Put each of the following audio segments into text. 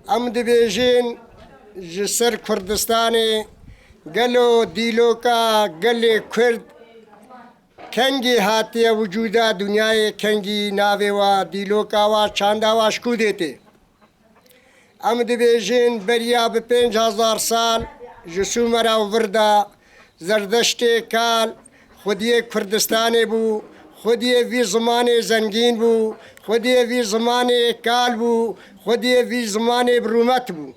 ام دبیجین جسر کردستانی گلو دیلوکا گلی کرد کنگی هاتی وجودا دنیای کنگی ناوی و دیلوکا و چاندا و شکو دیتی ام دبیجین بریا به 5000 سال جسو مرا وردا زردشت کال خودی کردستانی بو خودی وی زمان زنگین بو خودی وی زمان کال بو خودی وی زمان برومت بو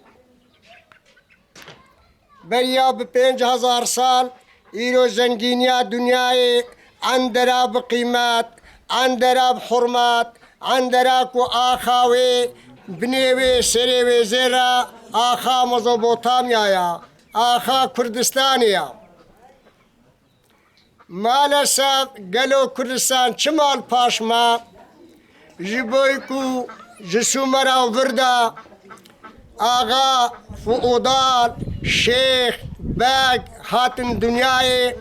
بریا به 5000 سال ایرو زنگینیا دنیای اندرا بقیمت اندرا بحرمت اندرا کو آخاوی بنیوی سریوی زیرا آخا مزوبوتامیا آخا کردستانیا مالسا گلو کردستان چمال پاشما جبوی کو جسو مرا وردا آغا فؤودال شیخ باگ هاتن دنیای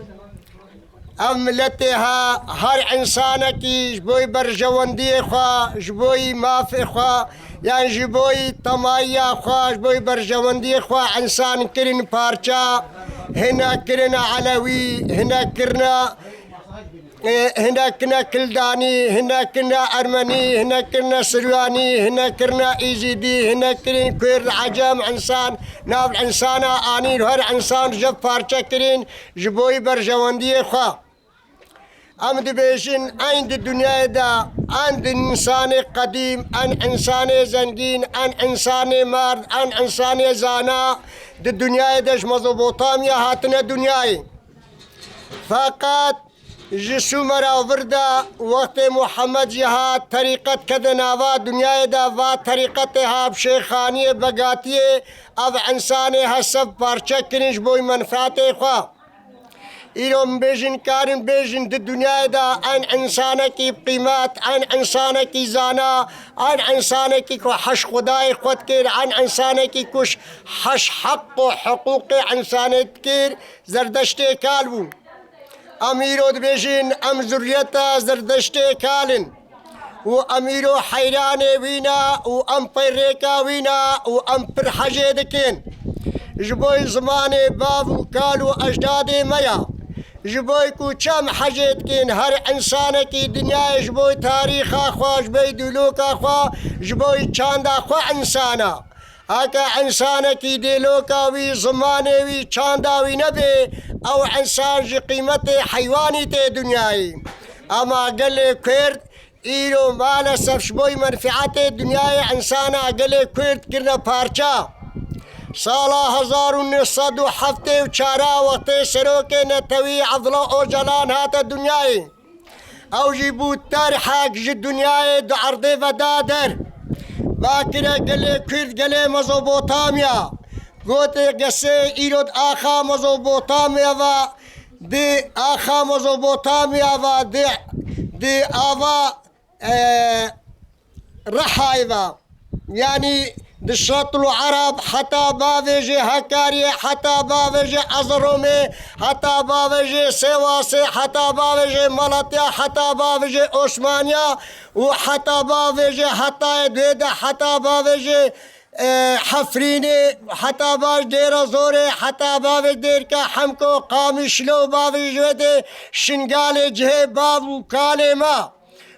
املتها هر انسان کی جبوی برجواندی خوا جبوی مافی خوا يعني جبوي طمايا خواش بوي برجواندي خوا انسان كرن بارچا هنا كرنا علوي هنا كنا كلداني هنا كنا ارمني هنا كنا سرياني هنا كنا ايزيدي هنا كرن كير عجم انسان ناف انسان اني هر انسان جب بارچا كرن جبوي برجواندي خوا ام دبیشن عند الدنيا دا عند انسان قديم ان انسان زنگين ان انسان مرد ان انسان زانا د الدنيا داش مزبوطاميا هاتنا دنياي فقط جسو مرا وردا وقت محمد جهاد طريقة كذا ناوا دنيا دا و طريقتها بشيخانية بقاتية او انسان حسب پارچه کنش بوي منفعته خوا ایرم بیشن کارن بیشن د دنیا دا ان انسان کی قیمت ان انسان کی زانا ان انسان کی کو حش خدای خود کر ان انسان کی کش حش حق و حقوق انسانیت کر زردشت کالبو امیرو بیشن ام ذریتا زردشت کالن و امیرو حیران وینا و ام پیرکا وینا و ام پر حجید کن جبوی زمان باب و کالو اجداد میا جبوی کو چم حجت کن هر انسان کی دنیا جبوی تاریخ خواش بی دلوکا خوا جبوی چاندا خوا انسانا اکا انسان کی دلوکا وی زمان وی چاندا وی نبی او انسان جی قیمت حیوانی تے دنیای اما گلے کرد ایرو مالا سفش بوی منفعات دنیای انسانا گلے کرد کرنا پارچا سالا 1974 وقت سروک نتوی عضلا او جلان هات دنیای او جیبو ترحق جی دنیای دو عرضی و دادر باکره گلی کرد گلی مزوبوتامیا گوته گسه ایرود آخا مزوبوتامیا و دی آخا مزوبوتامیا و دی آوا رحای و يعني دشط العرب حتى بافجي هكاري حتى بافجي أزرومي حتى بافجي سواسي حتى بافجي ملطيا حتى بافجي عثمانيا وحتى بافجي حتى دويدا حتى بافجي حفريني حتى باج دير زوري حتى بافج ديركا حمكو قامي شلو بافج ودي شنقالي جهي باب وكالي ما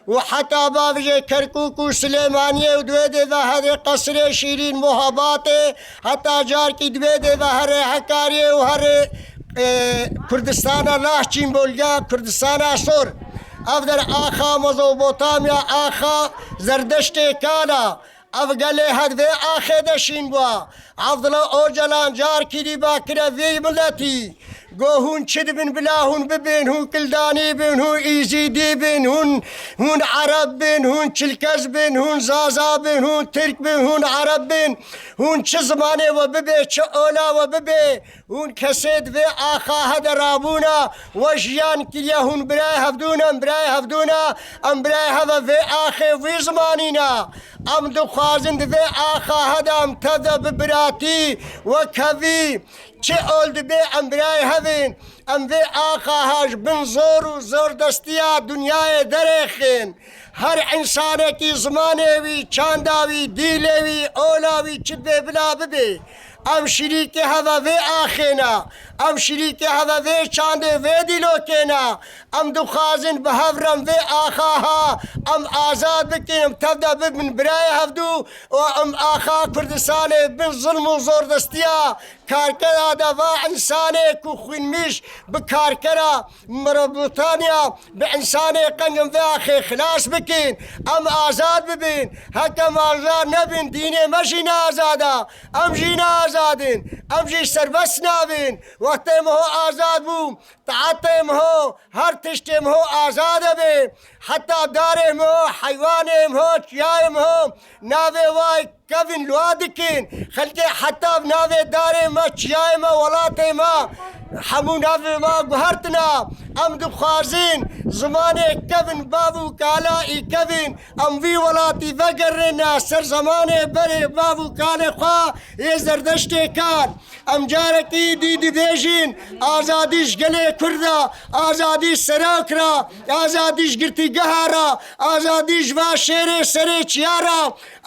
وحتى بافجي كركوك وسليمانية ودويدي ظهر قصر شيرين مهابات حتى جاركي دويدي ظهر حكاري وهر كردستان لاحچين بولجا كردستان سور افدر آخا مزوبوطاميا آخا زردشت كانا افغالي هدوي آخي دشين بوا عبدالله اوجلان جاركي دي باكرا في ملتي گوهون چد بن بلاهون ببین هون کلدانی بن هون ایزیدی بن هون عرب بن هون چلکز بن هون زازا بن هون ترک بن هون عرب بن هون چه زمانه و ببه چه اولا و ببه هون کسید و آخا هد رابونا و جیان کلیا هون برای هفدونا ام برای هوا و آخه و زمانینا ام دو خوازند و آخا هدام تذا ببراتی و کوی چه اولد بی ام برای هوا نابن ام في آخاهاش بن زور و زور دستیا دنیای درخین هر انسانێکی زمانێوی چانداوی دیلێوی ئۆلاوی چ بێ بلا ببێ ئەم شریکی هەڤە vê ئاخێنە ئەم شریکی هەڤە vê چاندێ vê دیلۆکێنە ئەم دخوازن بە هەڤرەم vê ئاخاها ئەم ئازاد بکەین تەفدا ببن برای هەفتوو و ئەم ئاخا کوردستانێ بن زڵم و زۆردەستیە کارکەرا دەڤا ئینسانێک و خوێنمیش بکارکەرە مرەبوتانیا بە ئینسانێ قەنگم vê ئاخێ خلاص بکەین ئەم ئازاد ببین هەکەم ئازاد نەبن دینێ مەژین ئازادە ئەم ژین ئازادن ئەم ژی سەربەست نابن وەختێم هۆ ئازاد بووم تەعاتێم هۆ هەر تشتێم هۆ ئازادە بێ حتا دارێم هۆ حەیوانێم هۆ چیایم هۆ ناوێ وای کەڤن لوا دکن خەلکێ حتا ناوێ دارێمە چیایمە وڵاتێمە هەموو ناوێمە گوهەرتنە ئەم دخوازین زمانێک کەڤن باو و کالایی کەڤن ئەم وی وڵاتی vەگەڕێنە سەر زەمانێ بەرێ باو و کالێ خوا ێ زەردەشتێکان ئەم جارێکی دی دبێژین ئازادیش گەلێ کوردە ئازادی سەراکرا ئازادیش گرتی گەهارە ئازادیش وا شێرێ سەرێ چیارە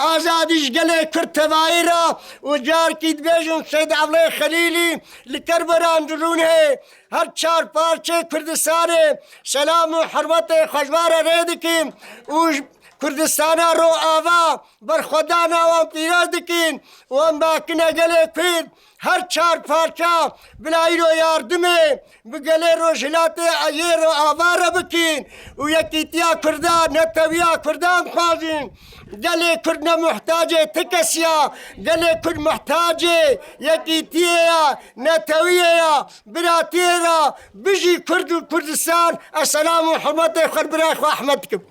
ئازادیش گەلێ کورد تەڤایرە و جارکی دبێژم سەید عەبڵێ خەلیلی li Kerberan dirûn hê her çar parçê Kurdistanê selam û hirmetê xweşbare rê dikin û Kurdistana ro ava berxwedana wan pîroz dikin û em bakine gelê Kurd her çar parça bila îro yardimê bi gelê rojhilatê yê ro ava re bikin û yekîtiya Kurdan netewiya Kurdan xwazin gelê Kurd ne muhtacê ti kesiya gelê Kurd muhtacê yekîtiyê ya netewiyê ya biratiyê ra bijî Kurd û Kurdistan esselam û hirmetê xwe birayê xwe ehmed dikim.